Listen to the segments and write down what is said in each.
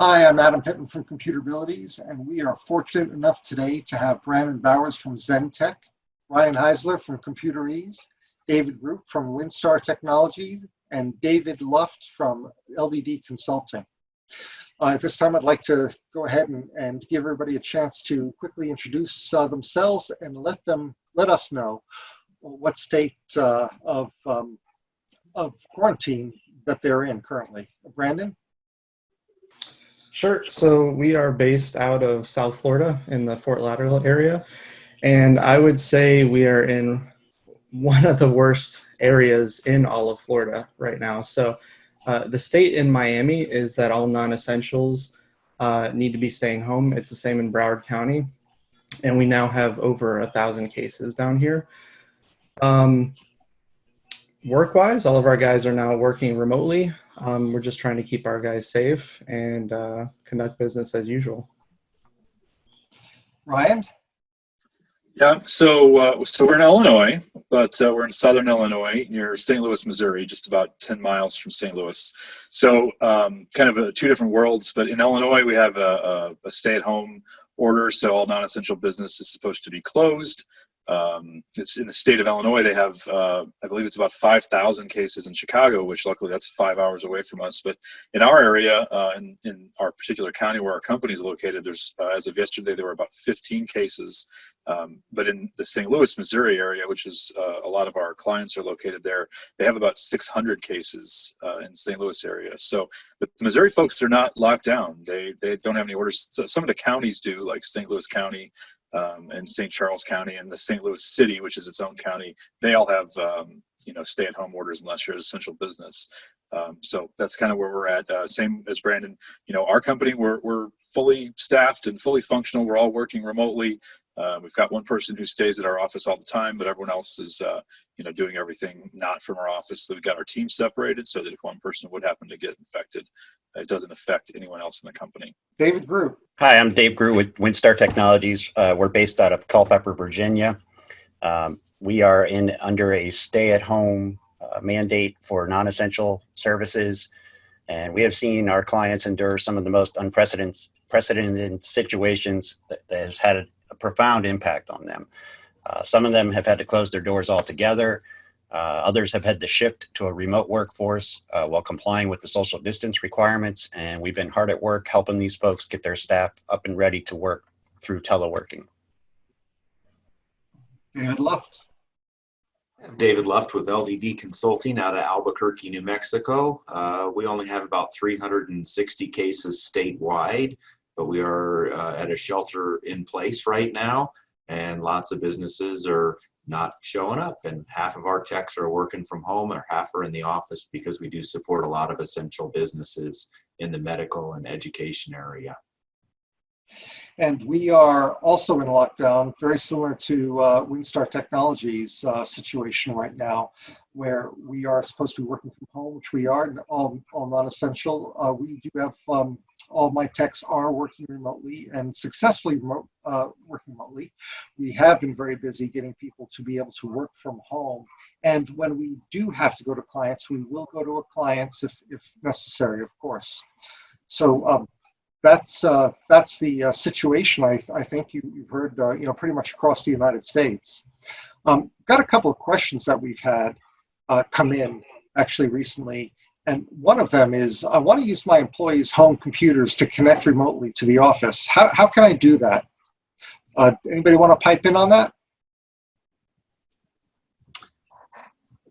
Hi, I'm Adam Pittman from Computerabilities, and we are fortunate enough today to have Brandon Bowers from Zentech, Ryan Heisler from Computer Ease, David Group from WinStar Technologies, and David Luft from LDD Consulting. At this time, I'd like to go ahead and give everybody a chance to quickly introduce themselves and let us know what state of quarantine that they're in currently. Brandon? Sure. So we are based out of South Florida in the Fort Lauderdale area. And I would say we are in one of the worst areas in all of Florida right now. So the state in Miami is that all non-essentials need to be staying home. It's the same in Broward County. And we now have over 1,000 cases down here. Work-wise, all of our guys are now working remotely. We're just trying to keep our guys safe and conduct business as usual. Ryan? Yeah, so we're in Illinois, but we're in southern Illinois near St. Louis, Missouri, just about 10 miles from St. Louis. So kind of two different worlds, but in Illinois we have a stay-at-home order, so all non-essential business is supposed to be closed. It's in the state of Illinois. They have, I believe it's about 5,000 cases in Chicago, which luckily that's 5 hours away from us. But in our area, in our particular county where our company is located, there's, as of yesterday, there were about 15 cases. But in the St. Louis, Missouri area, which is a lot of our clients are located there, they have about 600 cases in the St. Louis area. So the Missouri folks are not locked down. They don't have any orders. So some of the counties do, like St. Louis County, and St. Charles County and the St. Louis City, which is its own county, they all have stay-at-home orders unless you're an essential business. So that's kind of where we're at. Same as Brandon. Our company, we're fully staffed and fully functional. We're all working remotely. We've got one person who stays at our office all the time, but everyone else is doing everything not from our office. So we've got our team separated so that if one person would happen to get infected, it doesn't affect anyone else in the company. David Group. Hi, I'm Dave Grew with WinStar Technologies. We're based out of Culpeper, Virginia. We are under a stay-at-home mandate for non-essential services, and we have seen our clients endure some of the most unprecedented situations that has had a profound impact on them. Some of them have had to close their doors altogether. Others have had to shift to a remote workforce while complying with the social distance requirements, and we've been hard at work helping these folks get their staff up and ready to work through teleworking. David Luft. I'm David Luft with LDD Consulting out of Albuquerque, New Mexico. We only have about 360 cases statewide, but we are at a shelter in place right now, and lots of businesses are not showing up, and half of our techs are working from home or half are in the office because we do support a lot of essential businesses in the medical and education area. And we are also in lockdown, very similar to WinStar Technologies situation right now, where we are supposed to be working from home, which we are, all non-essential. We do have, all my techs are working remotely and successfully working remotely. We have been very busy getting people to be able to work from home. And when we do have to go to clients, we will go to a client if necessary, of course. So that's the situation. I think you've heard pretty much across the United States. Got a couple of questions that we've had come in actually recently, and one of them is, I want to use my employees' home computers to connect remotely to the office. How can I do that? Anybody want to pipe in on that?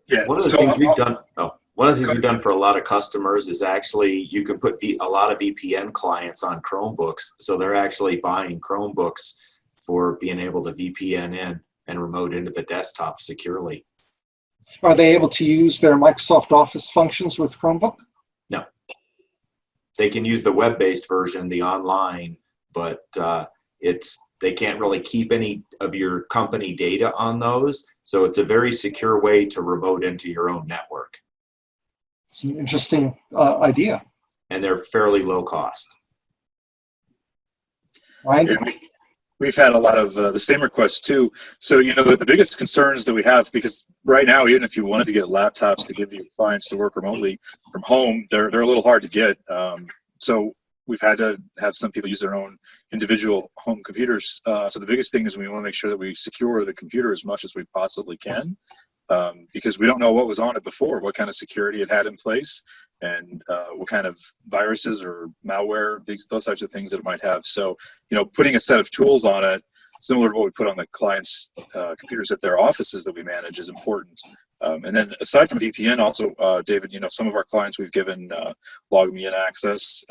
Yeah. One of the things we've done. One of the things we've done for a lot of customers is actually you can put a lot of VPN clients on Chromebooks. So they're actually buying Chromebooks for being able to VPN in and remote into the desktop securely. Are they able to use their Microsoft Office functions with Chromebook? No. They can use the web-based version, the online, but they can't really keep any of your company data on those. So it's a very secure way to remote into your own network. It's an interesting idea. And they're fairly low cost. Right? Yeah, we've had a lot of the same requests too. So, the biggest concerns that we have, because right now, even if you wanted to get laptops to give your clients to work remotely from home, they're a little hard to get. So we've had to have some people use their own individual home computers. So the biggest thing is we want to make sure that we secure the computer as much as we possibly can, because we don't know what was on it before, what kind of security it had in place, and what kind of viruses or malware, those types of things that it might have. So, putting a set of tools on it, similar to what we put on the clients' computers at their offices that we manage, is important. And then aside from VPN, also, David, some of our clients we've given LogMeIn access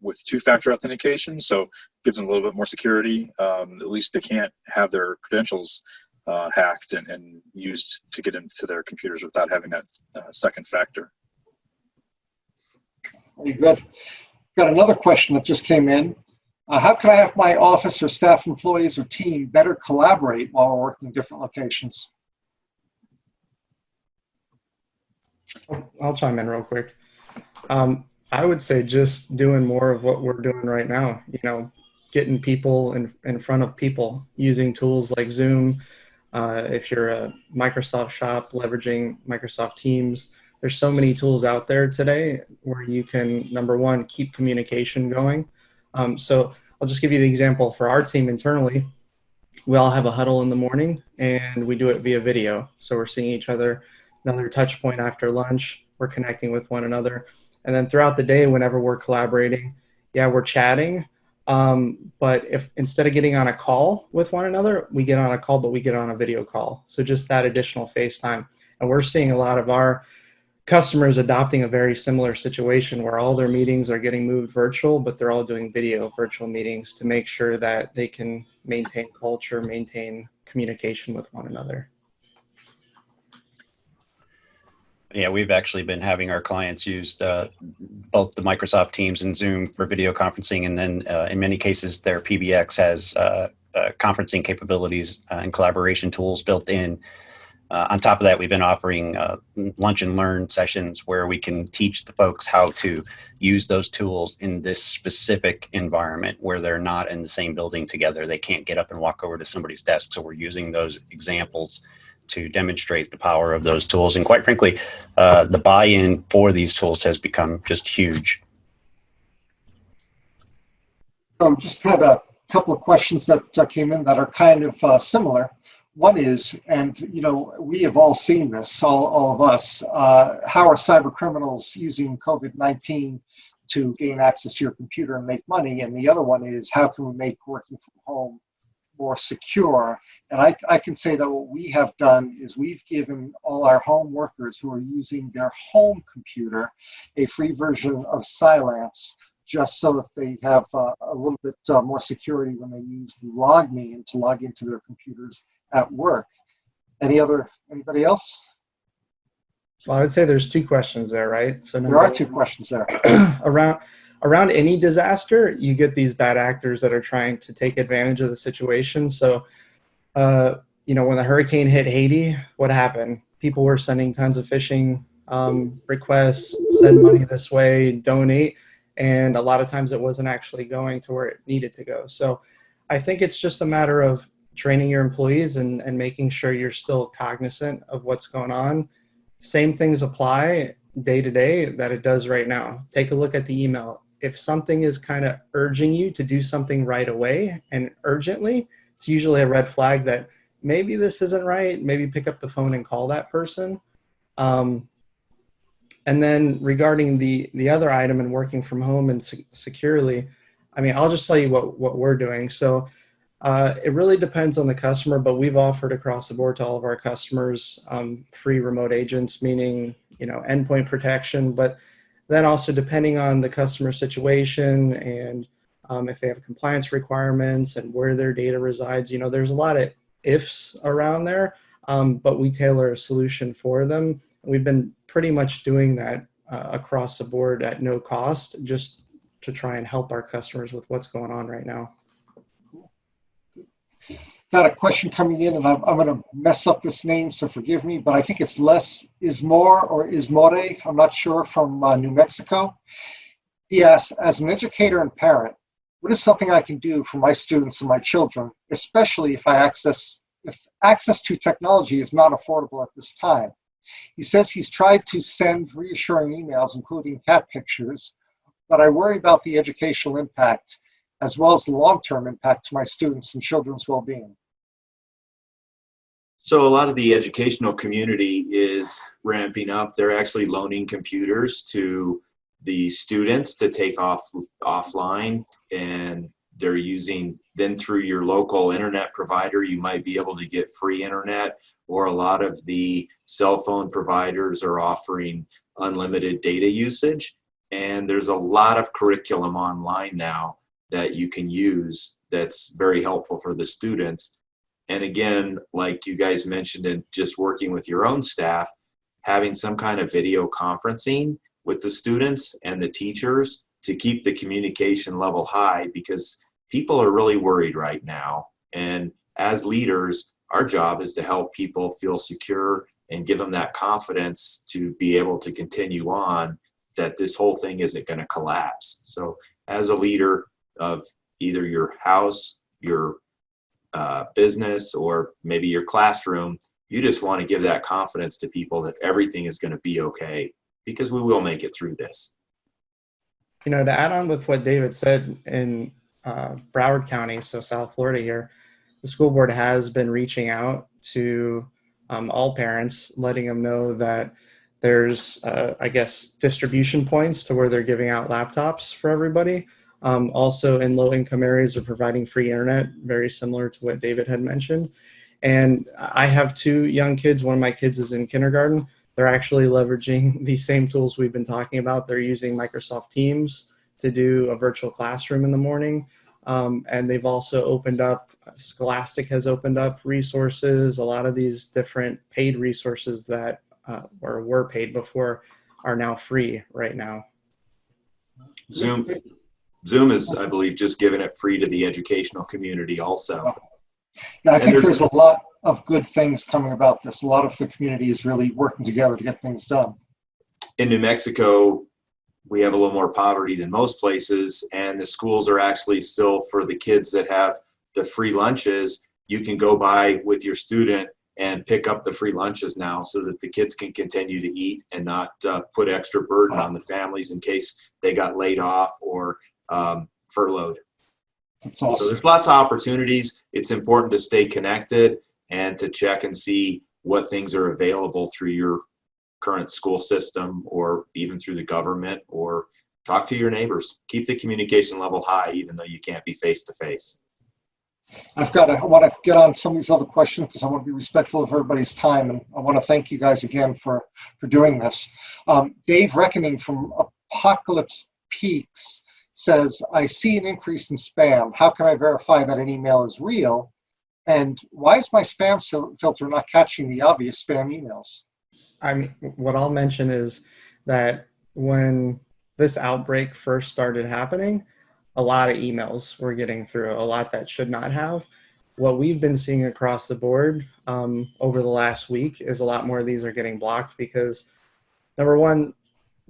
with two-factor authentication, so it gives them a little bit more security. At least they can't have their credentials hacked and used to get into their computers without having that second factor. Very good. Got another question that just came in. How can I have my office or staff employees or team better collaborate while we're working in different locations? I'll chime in real quick. I would say just doing more of what we're doing right now, getting people in front of people, using tools like Zoom. If you're a Microsoft shop, leveraging Microsoft Teams, there's so many tools out there today where you can, number one, keep communication going. So I'll just give you the example for our team internally. We all have a huddle in the morning and we do it via video. So we're seeing each other, another touch point after lunch, we're connecting with one another. And then throughout the day, whenever we're collaborating, we're chatting. But if instead of getting on a call with one another, we get on a call, but we get on a video call. So just that additional FaceTime. And we're seeing a lot of our customers adopting a very similar situation where all their meetings are getting moved virtual, but they're all doing video virtual meetings to make sure that they can maintain culture, maintain communication with one another. Yeah, we've actually been having our clients use both the Microsoft Teams and Zoom for video conferencing, and then in many cases their PBX has conferencing capabilities and collaboration tools built in. On top of that, we've been offering lunch and learn sessions where we can teach the folks how to use those tools in this specific environment where they're not in the same building together. They can't get up and walk over to somebody's desk. So we're using those examples to demonstrate the power of those tools. And quite frankly, the buy-in for these tools has become just huge. Just had a couple of questions that came in that are kind of similar. One is, and we have all seen this, all of us, how are cyber criminals using COVID-19 to gain access to your computer and make money? And the other one is, how can we make working from home more secure? And I can say that what we have done is we've given all our home workers who are using their home computer a free version of Cylance, just so that they have a little bit more security when they use LogMeIn to log into their computers at work. Anybody else? Well, I would say there's two questions there, right? So there are two questions there. around any disaster, you get these bad actors that are trying to take advantage of the situation. So, when the hurricane hit Haiti, what happened? People were sending tons of phishing requests, send money this way, donate. And a lot of times it wasn't actually going to where it needed to go. So I think it's just a matter of training your employees and making sure you're still cognizant of what's going on. Same things apply day to day that it does right now. Take a look at the email. If something is kind of urging you to do something right away and urgently, it's usually a red flag that maybe this isn't right. Maybe pick up the phone and call that person. And then regarding the other item and working from home and securely, I'll just tell you what we're doing. So it really depends on the customer, but we've offered across the board to all of our customers free remote agents, meaning endpoint protection, but then also depending on the customer situation and if they have compliance requirements and where their data resides, there's a lot of ifs around there, but we tailor a solution for them. We've been pretty much doing that across the board at no cost, just to try and help our customers with what's going on right now. Got a question coming in, and I'm going to mess up this name, so forgive me, but I think it's Les Ismore or Ismore, I'm not sure, from New Mexico. He asks, as an educator and parent, what is something I can do for my students and my children, especially if access to technology is not affordable at this time? He says he's tried to send reassuring emails, including cat pictures, but I worry about the educational impact as well as the long-term impact to my students and children's well-being. So a lot of the educational community is ramping up. They're actually loaning computers to the students to take offline, and they're using, then through your local internet provider, you might be able to get free internet, or a lot of the cell phone providers are offering unlimited data usage. And there's a lot of curriculum online now that you can use that's very helpful for the students. And again, like you guys mentioned, in just working with your own staff, having some kind of video conferencing with the students and the teachers to keep the communication level high, because people are really worried right now. And as leaders, our job is to help people feel secure and give them that confidence to be able to continue on, that this whole thing isn't going to collapse. So as a leader of either your house, your business, or maybe your classroom, you just want to give that confidence to people that everything is going to be okay, because we will make it through this. You know, to add on with what David said, in Broward County, so South Florida here, the school board has been reaching out to all parents, letting them know that there's, I guess, distribution points to where they're giving out laptops for everybody. Also in low-income areas, they're providing free internet, very similar to what David had mentioned. And I have 2 young kids. One of my kids is in kindergarten. They're actually leveraging these same tools we've been talking about. They're using Microsoft Teams to do a virtual classroom in the morning. And they've also opened up, Scholastic has opened up resources. A lot of these different paid resources that were paid before are now free right now. Zoom is, I believe, just giving it free to the educational community also. Yeah, I think there's a lot of good things coming about this. A lot of the community is really working together to get things done. In New Mexico, we have a little more poverty than most places, and the schools are actually still, for the kids that have the free lunches, you can go by with your student and pick up the free lunches now, so that the kids can continue to eat and not put extra burden on the families in case they got laid off or furloughed. That's awesome. So there's lots of opportunities. It's important to stay connected and to check and see what things are available through your current school system, or even through the government, or talk to your neighbors. Keep the communication level high, even though you can't be face to face. I want to get on some of these other questions because I want to be respectful of everybody's time, and I want to thank you guys again for doing this. Dave Reckoning from Apocalypse Peaks says, I see an increase in spam. How can I verify that an email is real? And why is my spam filter not catching the obvious spam emails? I mean, what I'll mention is that when this outbreak first started happening, a lot of emails were getting through, a lot that should not have. What we've been seeing across the board over the last week is a lot more of these are getting blocked because, number one,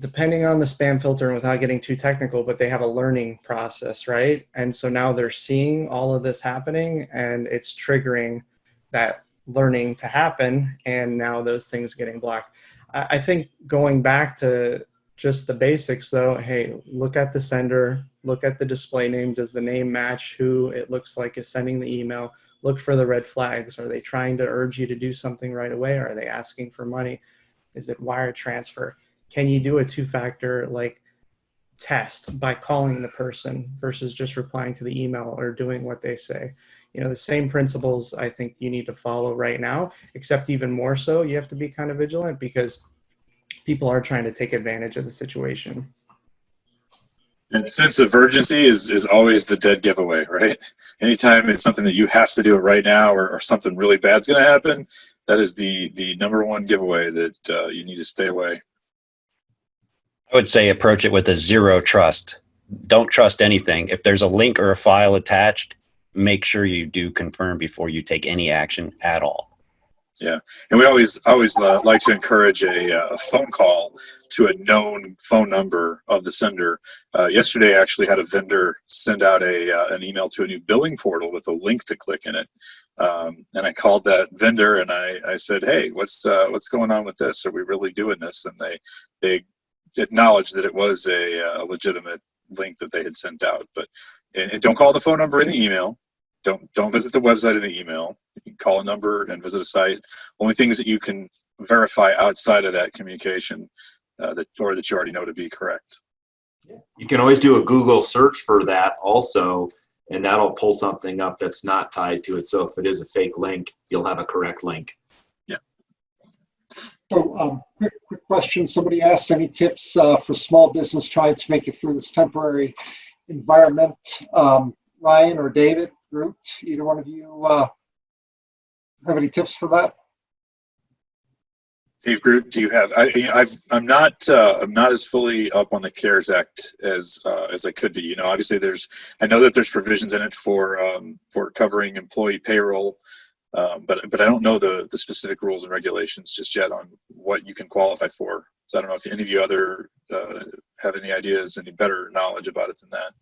depending on the spam filter, and without getting too technical, but they have a learning process, right? And so now they're seeing all of this happening, and it's triggering that learning to happen, and now those things getting blocked. I think going back to just the basics though, hey, look at the sender, look at the display name. Does the name match who it looks like is sending the email? Look for the red flags. Are they trying to urge you to do something right away? Are they asking for money? Is it wire transfer? Can you do a 2-factor like test by calling the person versus just replying to the email or doing what they say? You know, the same principles I think you need to follow right now, except even more so, you have to be kind of vigilant because people are trying to take advantage of the situation. And sense of urgency is always the dead giveaway, right? Anytime it's something that you have to do it right now, or something really bad's going to happen, that is the number one giveaway that you need to stay away. I would say approach it with a zero trust. Don't trust anything. If there's a link or a file attached, make sure you do confirm before you take any action at all. Yeah, and we always like to encourage a phone call to a known phone number of the sender. Yesterday, I actually had a vendor send out an email to a new billing portal with a link to click in it. And I called that vendor and I said, "Hey, what's going on with this? Are we really doing this?" And they acknowledge that it was a legitimate link that they had sent out. But and don't call the phone number in the email. Don't visit the website in the email. You can call a number and visit a site. Only things that you can verify outside of that communication that you already know to be correct. You can always do a Google search for that also, and that'll pull something up that's not tied to it. So if it is a fake link, you'll have a correct link. Yeah. So quick question. Somebody asked any tips for small business trying to make it through this temporary environment. Ryan or David, Groot, either one of you have any tips for that? Dave Groot, do you have? I'm not as fully up on the CARES Act as I could be. You know, obviously I know that there's provisions in it for covering employee payroll, but I don't know the specific rules and regulations just yet on what you can qualify for. So I don't know if any of you have any ideas, any better knowledge about it than that.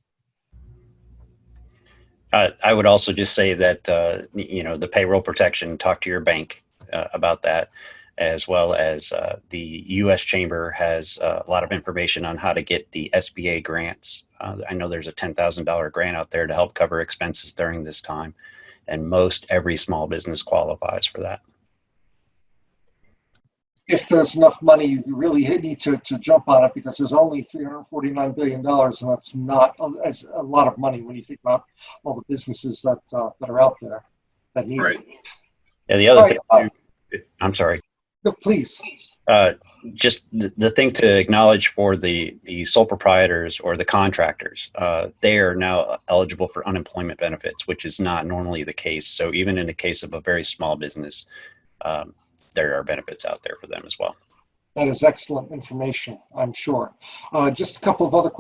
I would also just say that, the payroll protection, talk to your bank about that, as well as the U.S. Chamber has a lot of information on how to get the SBA grants. I know there's a $10,000 grant out there to help cover expenses during this time, and every small business qualifies for that. If there's enough money, you really need to jump on it, because there's only $349 billion, and that's not as a lot of money when you think about all the businesses that are out there that need Right. it. Yeah, the other thing, I'm sorry. No, please. Just the thing to acknowledge for the sole proprietors or the contractors, they are now eligible for unemployment benefits, which is not normally the case. So even in the case of a very small business, there are benefits out there for them as well. That is excellent information, I'm sure. Just a couple of other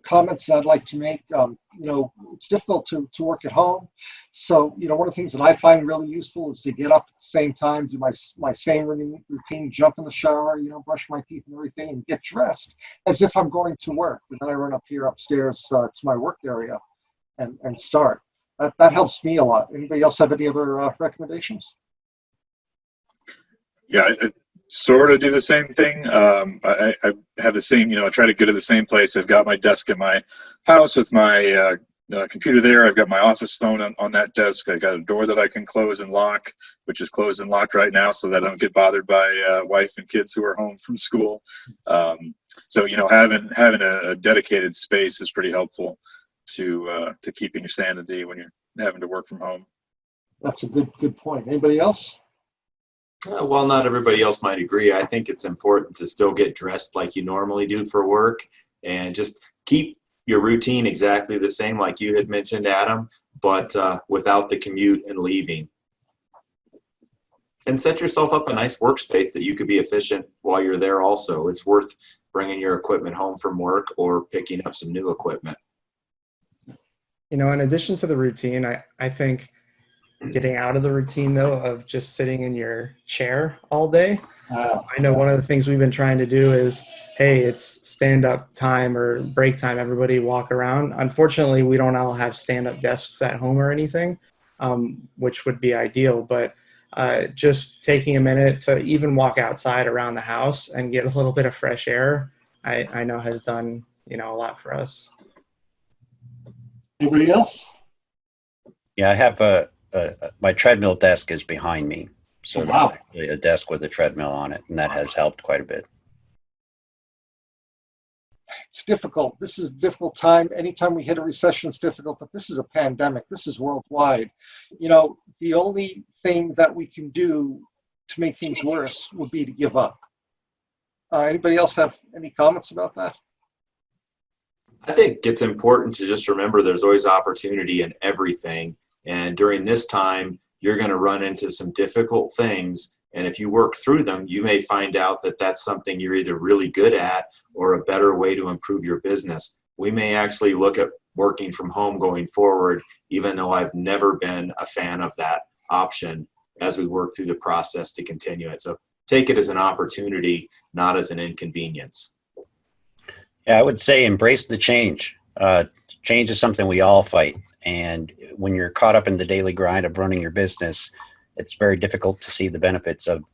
comments that I'd like to make. It's difficult to work at home. So, one of the things that I find really useful is to get up at the same time, do my same routine, jump in the shower, brush my teeth and everything, and get dressed as if I'm going to work. And then I run upstairs to my work area and start. That helps me a lot. Anybody else have any other recommendations? Yeah, I sort of do the same thing. I have the same, I try to go to the same place. I've got my desk at my house with my computer there. I've got my office phone on that desk. I got a door that I can close and lock, which is closed and locked right now, so that I don't get bothered by wife and kids who are home from school. So having a dedicated space is pretty helpful to keeping your sanity when you're having to work from home. That's a good point. Anybody else? While not everybody else might agree, I think it's important to still get dressed like you normally do for work, and just keep your routine exactly the same like you had mentioned, Adam, but without the commute and leaving. And set yourself up a nice workspace that you could be efficient while you're there also. It's worth bringing your equipment home from work or picking up some new equipment. In addition to the routine, I think getting out of the routine, though, of just sitting in your chair all day. I know one of the things we've been trying to do is, hey, it's stand-up time or break time. Everybody walk around. Unfortunately, we don't all have stand-up desks at home or anything, which would be ideal. But just taking a minute to even walk outside around the house and get a little bit of fresh air, I know has done, a lot for us. Anybody else? Yeah, I have my treadmill desk is behind me. So Oh, wow. there's actually a desk with a treadmill on it, and that has helped quite a bit. It's difficult. This is a difficult time. Anytime we hit a recession, it's difficult, but this is a pandemic. This is worldwide. The only thing that we can do to make things worse would be to give up. Anybody else have any comments about that? I think it's important to just remember there's always opportunity in everything. And during this time, you're going to run into some difficult things. And if you work through them, you may find out that that's something you're either really good at or a better way to improve your business. We may actually look at working from home going forward, even though I've never been a fan of that option as we work through the process to continue it. So take it as an opportunity, not as an inconvenience. Yeah, I would say embrace the change. Change is something we all fight. And when you're caught up in the daily grind of running your business, it's very difficult to see the benefits of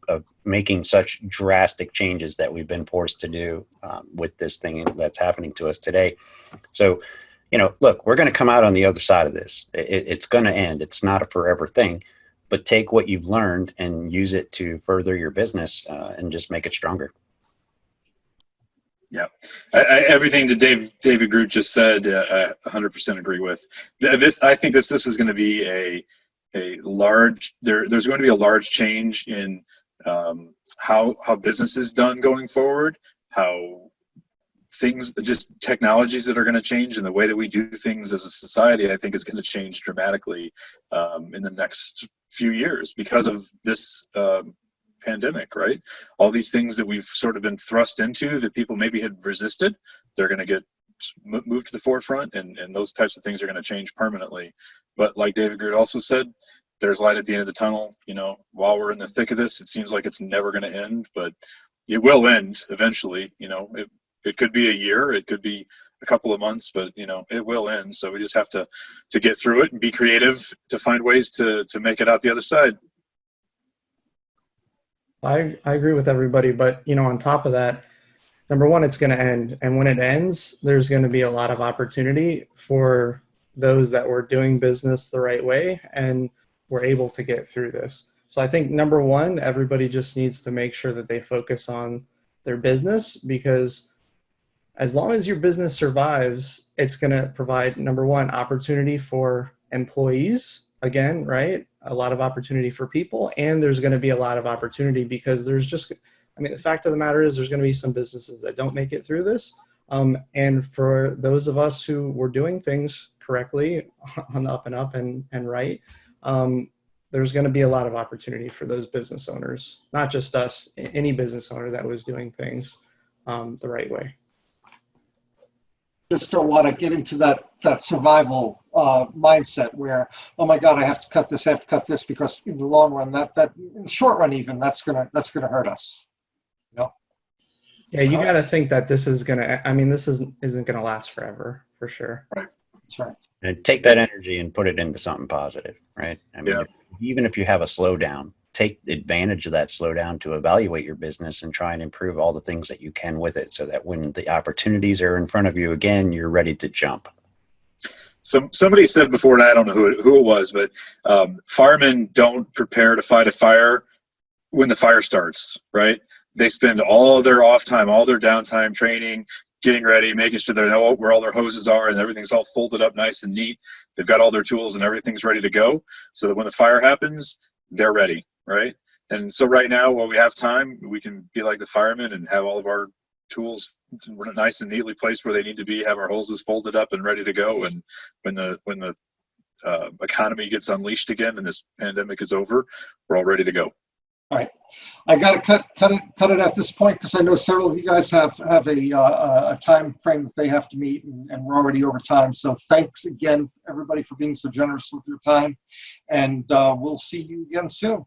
making such drastic changes that we've been forced to do with this thing that's happening to us today. So, look, we're going to come out on the other side of this. It's going to end. It's not a forever thing, but take what you've learned and use it to further your business and just make it stronger. Yeah, everything that David Groot just said, I 100% agree with. I think this is going to be a large. There's going to be a large change in how business is done going forward. How things, just technologies that are going to change, and the way that we do things as a society, I think, is going to change dramatically in the next few years because of this pandemic, right? All these things that we've sort of been thrust into that people maybe had resisted, they're going to get moved to the forefront, and those types of things are going to change permanently. But like David Groot also said, there's light at the end of the tunnel. While we're in the thick of this, it seems like it's never going to end, but it will end eventually. It could be a year, it could be a couple of months, but it will end. So we just have to get through it and be creative to find ways to make it out the other side. I agree with everybody, but on top of that, number one, it's going to end. And when it ends, there's going to be a lot of opportunity for those that were doing business the right way and were able to get through this. So I think number one, everybody just needs to make sure that they focus on their business, because as long as your business survives, it's going to provide, number one, opportunity for employees. Again, right? A lot of opportunity for people, and there's going to be a lot of opportunity because the fact of the matter is there's going to be some businesses that don't make it through this. And for those of us who were doing things correctly on the up and up and right, there's going to be a lot of opportunity for those business owners, not just us, any business owner that was doing things the right way. Just don't want to get into that survival mindset where, oh my God, I have to cut this, because in the long run, that in the short run even, that's gonna hurt us. Yeah, you got to think that this isn't gonna last forever, for sure. Right. That's right. And take that energy and put it into something positive, right? Yeah. Even if you have a slowdown, take advantage of that slowdown to evaluate your business and try and improve all the things that you can with it, so that when the opportunities are in front of you again, you're ready to jump. Somebody said before, and I don't know who it was, but firemen don't prepare to fight a fire when the fire starts, right? They spend all their off time, all their downtime training, getting ready, making sure they know where all their hoses are and everything's all folded up nice and neat. They've got all their tools and everything's ready to go, so that when the fire happens, they're ready, right? And so right now, while we have time, we can be like the firemen and have all of our tools nice and neatly placed where they need to be, have our hoses folded up and ready to go. And when the economy gets unleashed again and this pandemic is over, we're all ready to go. All right, I got to cut it at this point, because I know several of you guys have a time frame that they have to meet, and we're already over time. So thanks again, everybody, for being so generous with your time, and we'll see you again soon.